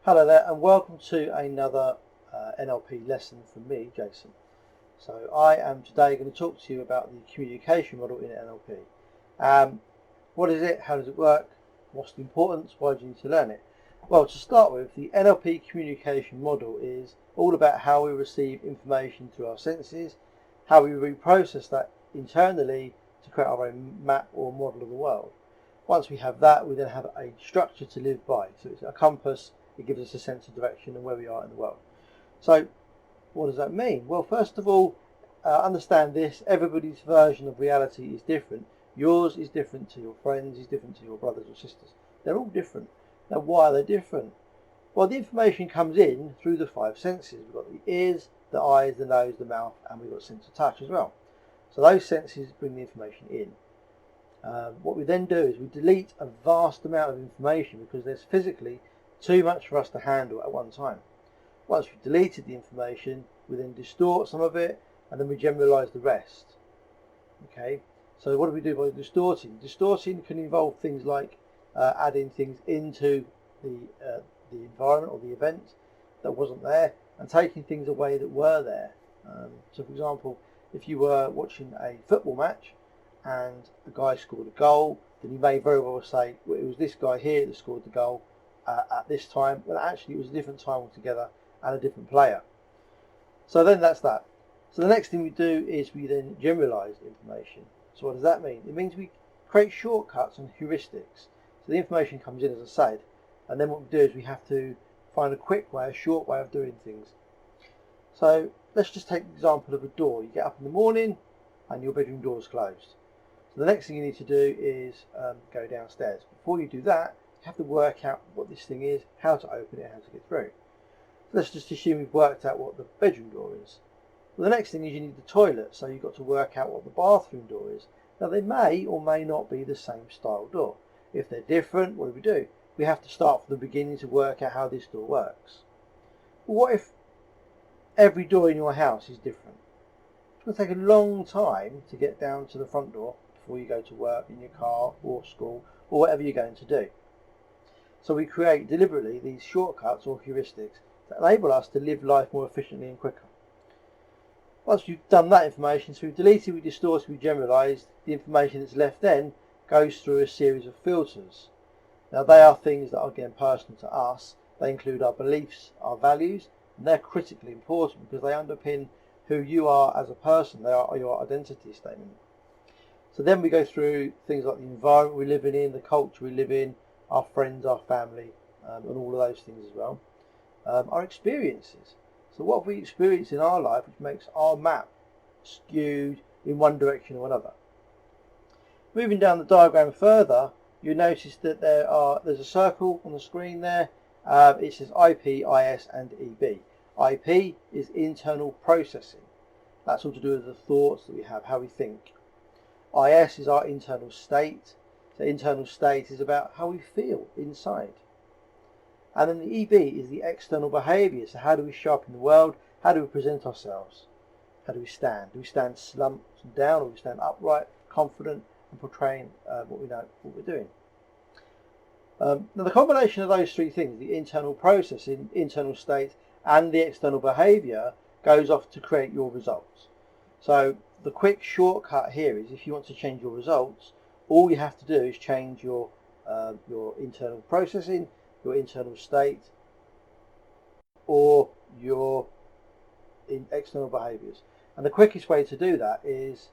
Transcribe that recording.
Hello there and welcome to another NLP lesson from me, Jason. So I am today going to talk to you about the communication model in NLP. What is it? How does it work? What's the importance? Why do you need to learn it? Well, to start with, the NLP communication model is all about how we receive information through our senses, how we reprocess that internally to create our own map or model of the world. Once we have that, we then have a structure to live by. So it's a compass. It gives us a sense of direction and where we are in the world. So what does that mean? Well, first of all, understand this. Everybody's version of reality is different. Yours is different to your friends, is different to your brothers or sisters. They're all different. Now, why are they different? Well, the information comes in through the five senses. We've got the ears, the eyes, the nose, the mouth, and we've got sense of touch as well. So those senses bring the information in. What we then do is we delete a vast amount of information because there's physically too much for us to handle at one time. Once we've deleted the information, we then distort some of it and then we generalize the rest. Okay, so what do we do by distorting? Distorting can involve things like adding things into the environment or the event that wasn't there and taking things away that were there. So for example, if you were watching a football match and the guy scored a goal, then you may very well say, well, it was this guy here that scored the goal at this time, but actually it was a different time altogether and a different player. So then that's that. So the next thing we do is we then generalize information. So what does that mean? It means we create shortcuts and heuristics. So the information comes in, as I said, and then what we do is we have to find a quick way, a short way of doing things. So let's just take the example of a door. You get up in the morning and your bedroom door is closed. So the next thing you need to do is go downstairs. Before you do that, you have to work out what this thing is, how to open it, how to get through. So let's just assume we've worked out what the bedroom door is. Well, the next thing is you need the toilet, so you've got to work out what the bathroom door is. Now they may or may not be the same style door. If they're different, what do? We have to start from the beginning to work out how this door works. Well, what if every door in your house is different? It's going to take a long time to get down to the front door before you go to work, in your car or school or whatever you're going to do. So we create deliberately these shortcuts or heuristics that enable us to live life more efficiently and quicker. Once we've done that information, so we've deleted, we distorted, we generalised, the information that's left then goes through a series of filters. Now they are things that are again personal to us. They include our beliefs, our values, and they're critically important because they underpin who you are as a person. They are your identity statement. So then we go through things like the environment we live in, the culture we live in, our friends, our family, and all of those things as well. Our experiences. So what have we experienced in our life which makes our map skewed in one direction or another? Moving down the diagram further, you notice that there's a circle on the screen there. It says IP, IS and EB. IP is internal processing. That's all to do with the thoughts that we have, how we think. IS is our internal state. So internal state is about how we feel inside. And then the EB is the external behaviour. So how do we show up in the world? How do we present ourselves? How do we stand? Do we stand slumped and down, or do we stand upright, confident, and portraying what we know, what we're doing? Now the combination of those three things, the internal processing, internal state, and the external behaviour, goes off to create your results. So the quick shortcut here is if you want to change your results, all you have to do is change your internal processing, your internal state, or your external behaviours. And the quickest way to do that is